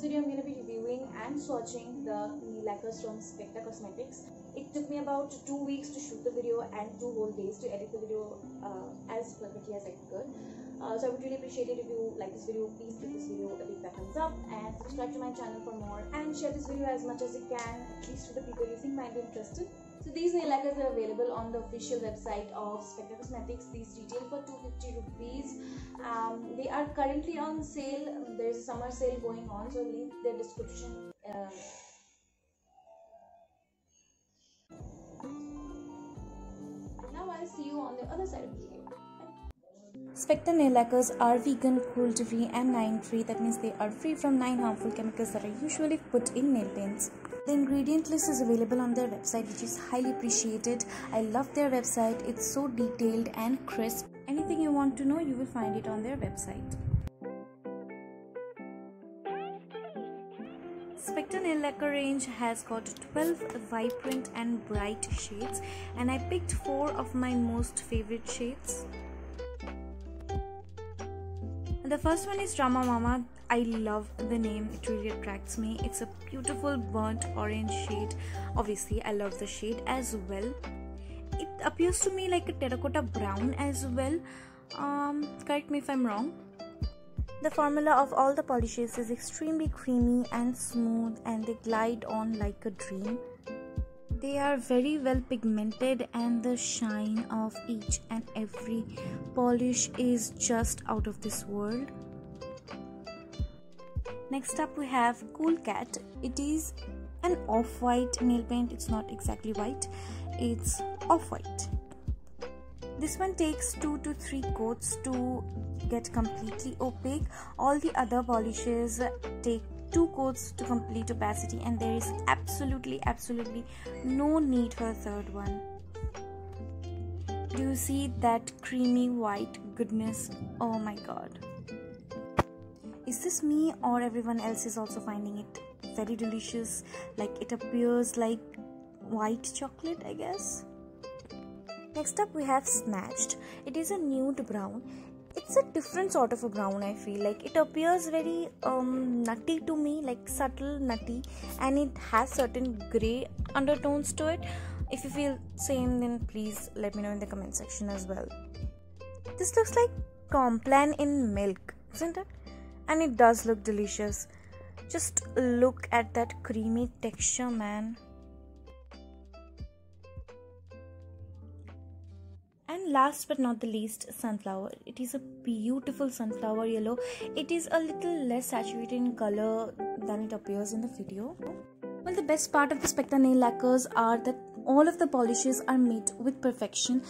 this video I'm going to be reviewing and swatching the nail lacquers from Specta Cosmetics. It took me about 2 weeks to shoot the video and 2 whole days to edit the video as perfectly as I could. So I would really appreciate it if you like this video. Please give this video a big fat thumbs up and subscribe to my channel for more, and share this video as much as you can, at least to the people you think might be interested. So these nail lacquers are available on the official website of Specta Cosmetics. These retail for 250 rupees. They are currently on sale. There is a summer sale going on, so I'll link their description. Now I'll see you on the other side of the video. Specta nail lacquers are vegan, cruelty-free and 9-free. That means they are free from 9 harmful chemicals that are usually put in nail paints. The ingredient list is available on their website, which is highly appreciated. I love their website. It's so detailed and crisp. Anything you want to know, you will find it on their website. Specta nail lacquer range has got 12 vibrant and bright shades, and I picked 4 of my most favorite shades. The first one is Drama Mama. I love the name, it really attracts me. It's a beautiful burnt orange shade. Obviously, I love the shade as well. It appears to me like a terracotta brown as well. Correct me if I'm wrong. The formula of all the polishes is extremely creamy and smooth, and they glide on like a dream. They are very well pigmented, and the shine of each and every polish is just out of this world. Next up we have Cool Cat. It is an off-white nail paint. It's not exactly white, it's off-white. This one takes 2 to 3 coats to get completely opaque. All the other polishes take 2 coats to complete opacity, and there is absolutely no need for a third one. Do you see that creamy white goodness? Oh my god. Is this me, or everyone else is also finding it very delicious? Like, it appears like white chocolate, I guess. Next up we have Snatched. It is a nude brown. It's a different sort of a brown, I feel like. It appears very nutty to me, like subtle nutty, and it has certain grey undertones to it. If you feel same, then please let me know in the comment section as well. This looks like Complan in milk, isn't it? And it does look delicious. Just look at that creamy texture, man. And last but not the least, Sunflower. It is a beautiful sunflower yellow. It is a little less saturated in color than it appears in the video. Well, the best part of the Specta nail lacquers are that all of the polishes are made with perfection.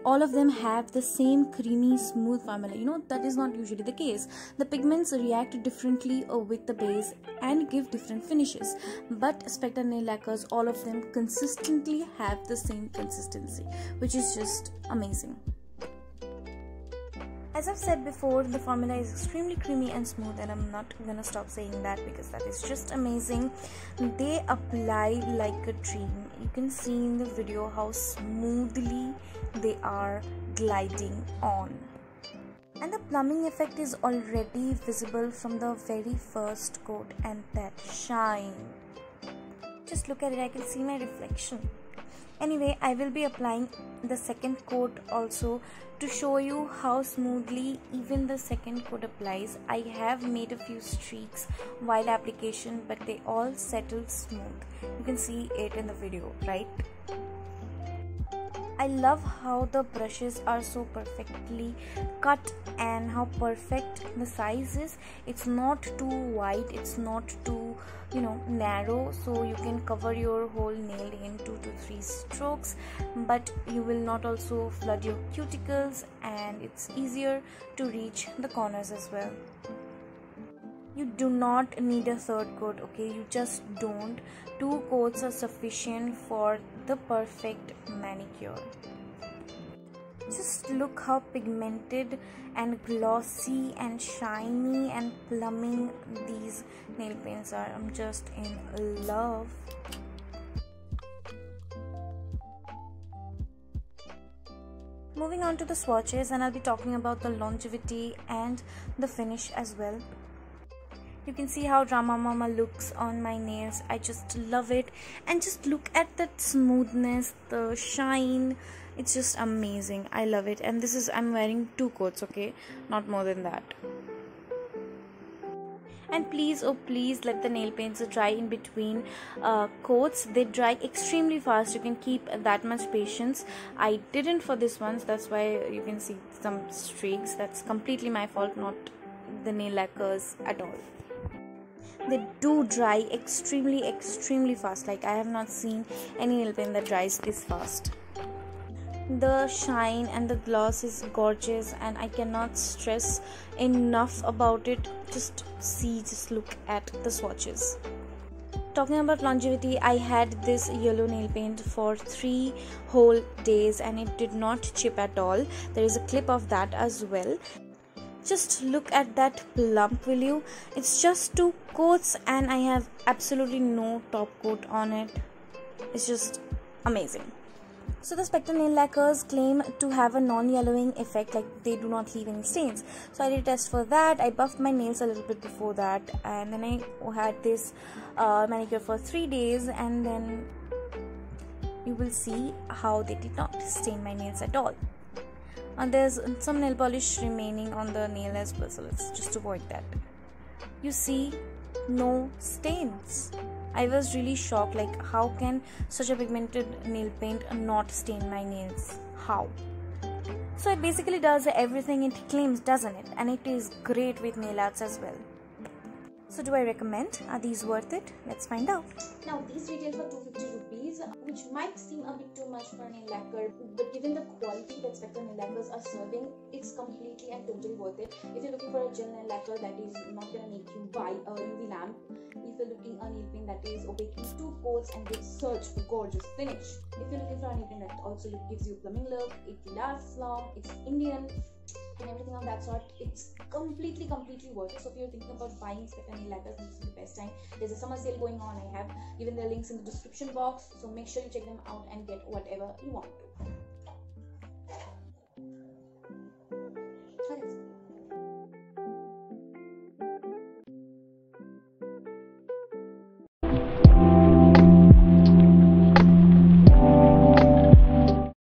All of them have the same creamy, smooth formula. You know, that is not usually the case. The pigments react differently with the base and give different finishes. But Specta nail lacquers, all of them consistently have the same consistency, which is just amazing. As I've said before, the formula is extremely creamy and smooth, and I'm not gonna stop saying that because that is just amazing. They apply like a dream. You can see in the video how smoothly they are gliding on. And the plumbing effect is already visible from the very first coat, and that shine. Just look at it, I can see my reflection. Anyway, I will be applying the second coat also to show you how smoothly even the second coat applies. I have made a few streaks while application, but they all settled smooth. You can see it in the video, right? I love how the brushes are so perfectly cut and how perfect the size is. It's not too wide, it's not too, narrow, so you can cover your whole nail in 2 to 3 strokes, but you will not also flood your cuticles, and it's easier to reach the corners as well. You do not need a third coat, okay? You just don't. 2 coats are sufficient for the perfect manicure. Just look how pigmented and glossy and shiny and plumbing these nail paints are. I'm just in love. Moving on to the swatches, and I'll be talking about the longevity and the finish as well. You can see how Drama Mama looks on my nails. I just love it. And just look at that smoothness, the shine. It's just amazing. I love it. And this is, I'm wearing 2 coats, okay? Not more than that. And please, oh please, let the nail paints dry in between coats. They dry extremely fast. You can keep that much patience. I didn't for this one, so that's why you can see some streaks. That's completely my fault, not the nail lacquers at all. They do dry extremely fast. Like, I have not seen any nail paint that dries this fast. The shine and the gloss is gorgeous, and I cannot stress enough about it. Just look at the swatches. Talking about longevity, I had this yellow nail paint for 3 whole days and it did not chip at all. There is a clip of that as well. Just look at that plump, will you? It's just 2 coats and I have absolutely no top coat on it. It's just amazing. So the Spectre nail lacquers claim to have a non-yellowing effect, like they do not leave any stains. So I did a test for that. I buffed my nails a little bit before that, and then I had this manicure for 3 days, and then you will see how they did not stain my nails at all. And there's some nail polish remaining on the nail as well, so let's just avoid that. You see, no stains. I was really shocked, like how can such a pigmented nail paint not stain my nails? How? So it basically does everything it claims, doesn't it? And it is great with nail arts as well. So do I recommend? Are these worth it? Let's find out. Now these retail for 250 rupees, which might seem a bit too much for a nail lacquer, but given the quality that Spectre nail lacquers are serving, it's completely and totally worth it. If you're looking for a gel nail lacquer that is not gonna make you buy a UV lamp, if you're looking for a nail paint that is opaque in 2 coats and gives such a gorgeous finish, if you're looking for a nail paint that also gives you a plumbing look, it lasts long, it's Indian, and everything of that sort, it's completely worth it. So if you're thinking about buying Spectre nail lacquers, this is the best time. There's a summer sale going on. I have given the links in the description box, so make sure you check them out and get whatever you want to.